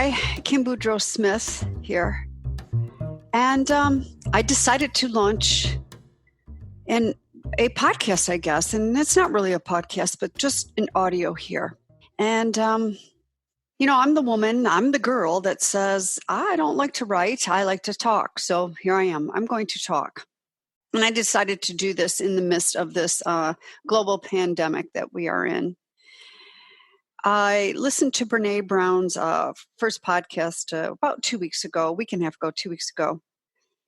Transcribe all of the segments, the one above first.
Hi, Kim Boudreaux Smith here. And I decided to launch a podcast, I guess. And it's not really a podcast, but just an audio here. And, I'm the woman, I'm the girl that says, I don't like to write, I like to talk. So here I am. I'm going to talk. And I decided to do this in the midst of this global pandemic that we are in. I listened to Brene Brown's first podcast about 2 weeks ago, a week and a half ago, 2 weeks ago.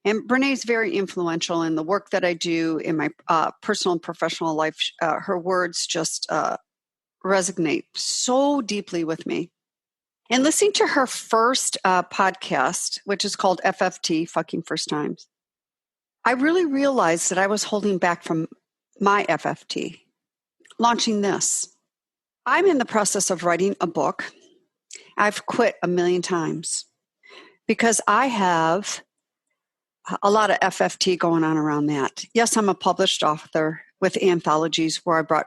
And Brene is very influential in the work that I do in my personal and professional life. Her words just resonate so deeply with me. And listening to her first podcast, which is called FFT, Fucking First Times, I really realized that I was holding back from my FFT, launching this. I'm in the process of writing a book. I've quit a million times because I have a lot of FFT going on around that. Yes, I'm a published author with anthologies where I brought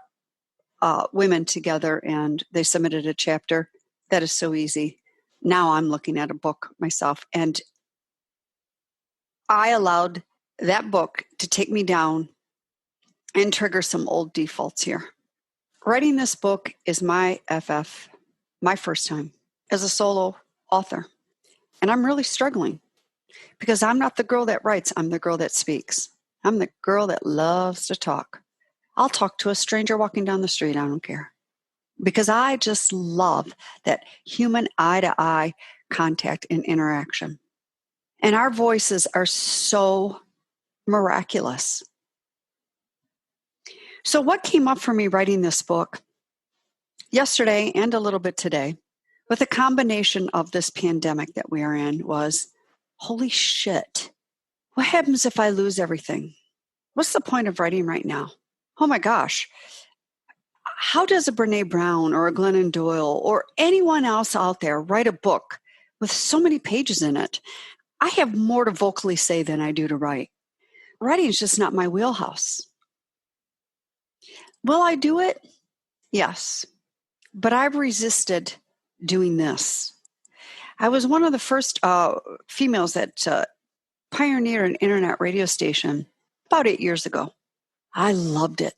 women together and they submitted a chapter. That is so easy. Now I'm looking at a book myself, and I allowed that book to take me down and trigger some old defaults here. Writing this book is my first time as a solo author. And I'm really struggling because I'm not the girl that writes, I'm the girl that speaks. I'm the girl that loves to talk. I'll talk to a stranger walking down the street, I don't care. Because I just love that human eye-to-eye contact and interaction. And our voices are so miraculous. So what came up for me writing this book yesterday and a little bit today, with a combination of this pandemic that we are in, was, holy shit, what happens if I lose everything? What's the point of writing right now? Oh my gosh, how does a Brene Brown or a Glennon Doyle or anyone else out there write a book with so many pages in it? I have more to vocally say than I do to write. Writing is just not my wheelhouse. Will I do it? Yes. But I've resisted doing this. I was one of the first females that pioneered an internet radio station about 8 years ago. I loved it.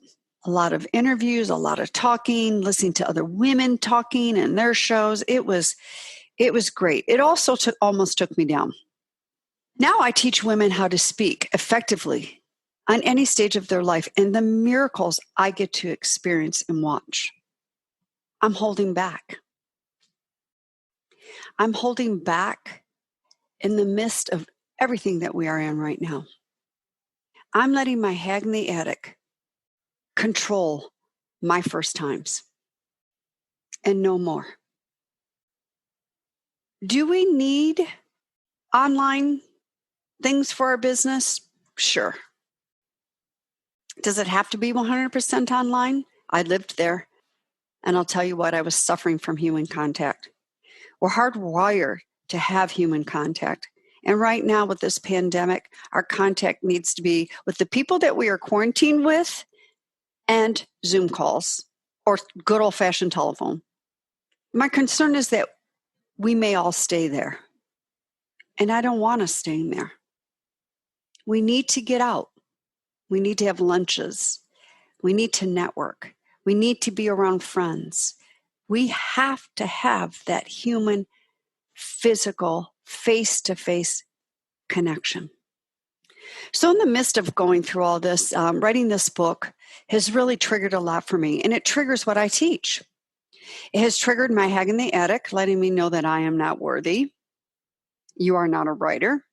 A lot of interviews, a lot of talking, listening to other women talking and their shows. It was great. It also almost took me down. Now I teach women how to speak effectively on any stage of their life, and the miracles I get to experience and watch. I'm holding back. I'm holding back in the midst of everything that we are in right now. I'm letting my hag in the attic control my first times and no more. Do we need online things for our business? Sure. Does it have to be 100% online? I lived there. And I'll tell you what, I was suffering from human contact. We're hardwired to have human contact. And right now with this pandemic, our contact needs to be with the people that we are quarantined with and Zoom calls or good old-fashioned telephone. My concern is that we may all stay there. And I don't want us staying there. We need to get out. We need to have lunches. We need to network. We need to be around friends. We have to have that human, physical, face-to-face connection. So in the midst of going through all this, writing this book has really triggered a lot for me, and it triggers what I teach. It has triggered my hag in the attic, letting me know that I am not worthy. You are not a writer.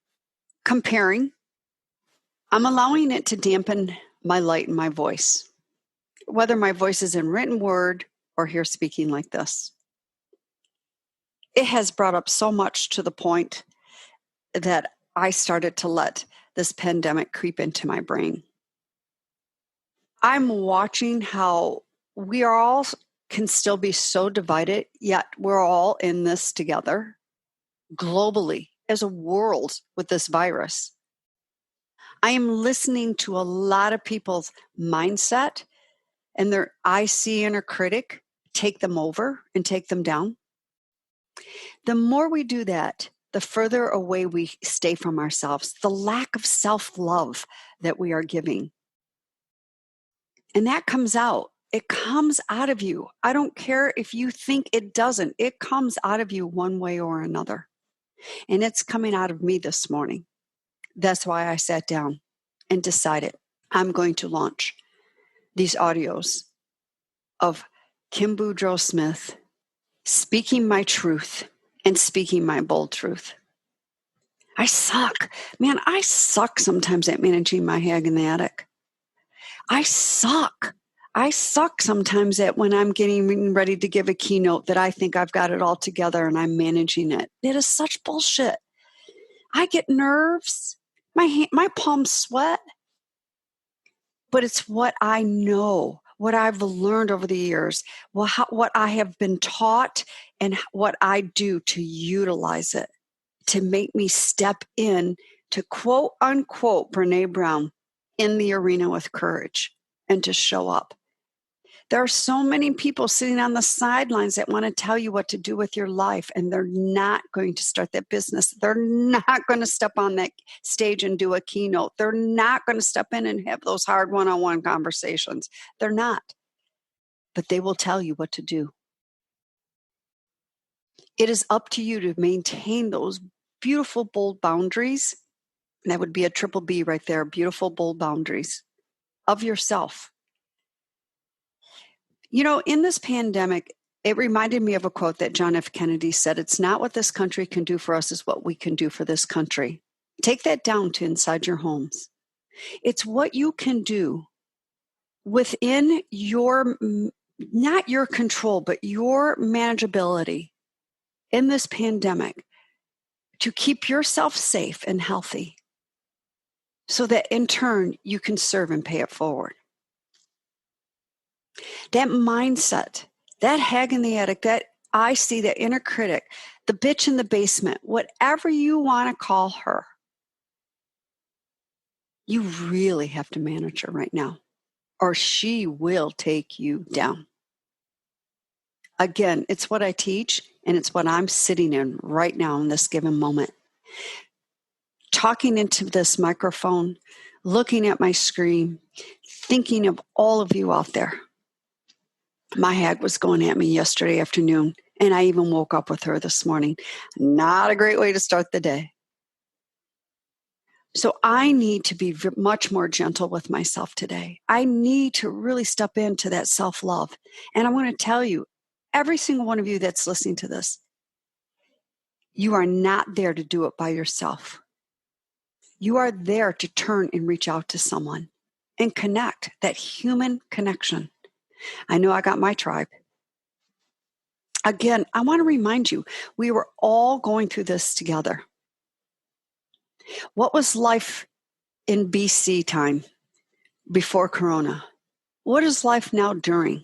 Comparing. I'm allowing it to dampen my light and my voice, whether my voice is in written word or here speaking like this. It has brought up so much to the point that I started to let this pandemic creep into my brain. I'm watching how we are all can still be so divided, yet we're all in this together globally as a world with this virus. I am listening to a lot of people's mindset and their I see inner critic take them over and take them down. The more we do that, the further away we stay from ourselves, the lack of self-love that we are giving. And that comes out. It comes out of you. I don't care if you think it doesn't. It comes out of you one way or another. And it's coming out of me this morning. That's why I sat down and decided I'm going to launch these audios of Kim Boudreaux Smith speaking my truth and speaking my bold truth. I suck. Man, I suck sometimes at managing my hag in the attic. I suck. I suck sometimes at when I'm getting ready to give a keynote that I think I've got it all together and I'm managing it. It is such bullshit. I get nerves. My palms sweat. But it's what I know, what I've learned over the years, what I have been taught, and what I do to utilize it to make me step in to quote unquote Brene Brown in the arena with courage and to show up. There are so many people sitting on the sidelines that want to tell you what to do with your life, and they're not going to start that business. They're not going to step on that stage and do a keynote. They're not going to step in and have those hard one-on-one conversations. They're not. But they will tell you what to do. It is up to you to maintain those beautiful, bold boundaries. And that would be a triple B right there, beautiful, bold boundaries of yourself. You know, in this pandemic, it reminded me of a quote that John F. Kennedy said, "It's not what this country can do for us, it's what we can do for this country." Take that down to inside your homes. It's what you can do within your, not your control, but your manageability in this pandemic to keep yourself safe and healthy so that in turn you can serve and pay it forward. That mindset, that hag in the attic, that I see, that inner critic, the bitch in the basement, whatever you want to call her, you really have to manage her right now, or she will take you down. Again, it's what I teach, and it's what I'm sitting in right now in this given moment. Talking into this microphone, looking at my screen, thinking of all of you out there. My hag was going at me yesterday afternoon, and I even woke up with her this morning. Not a great way to start the day. So I need to be much more gentle with myself today. I need to really step into that self-love. And I want to tell you, every single one of you that's listening to this, you are not there to do it by yourself. You are there to turn and reach out to someone and connect, that human connection. I know I got my tribe. Again, I want to remind you, we were all going through this together. What was life in BC time before Corona? What is life now during?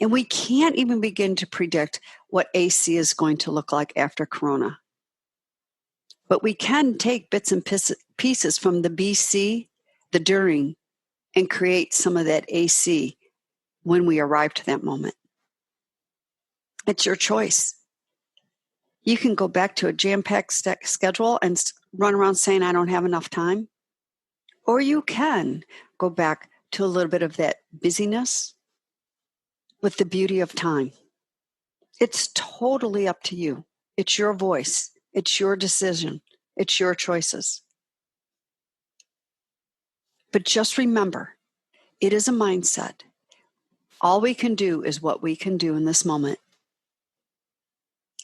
And we can't even begin to predict what AC is going to look like after Corona. But we can take bits and pieces from the BC, the during, and create some of that AC when we arrive to that moment. It's your choice. You can go back to a jam-packed schedule and run around saying, I don't have enough time. Or you can go back to a little bit of that busyness with the beauty of time. It's totally up to you. It's your voice. It's your decision. It's your choices. But just remember, it is a mindset. All we can do is what we can do in this moment.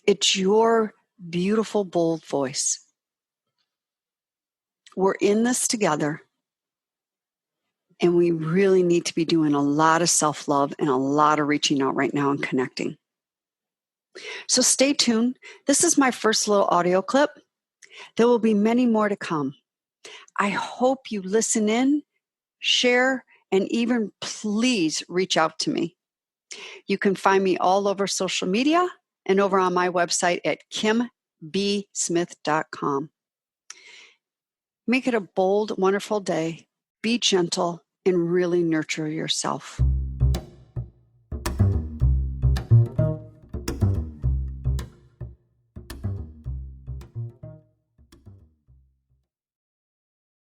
It's your beautiful, bold voice. We're in this together, and we really need to be doing a lot of self-love and a lot of reaching out right now and connecting. So stay tuned. This is my first little audio clip. There will be many more to come. I hope you listen in, share, and even please reach out to me. You can find me all over social media and over on my website at kimbsmith.com. Make it a bold, wonderful day. Be gentle and really nurture yourself.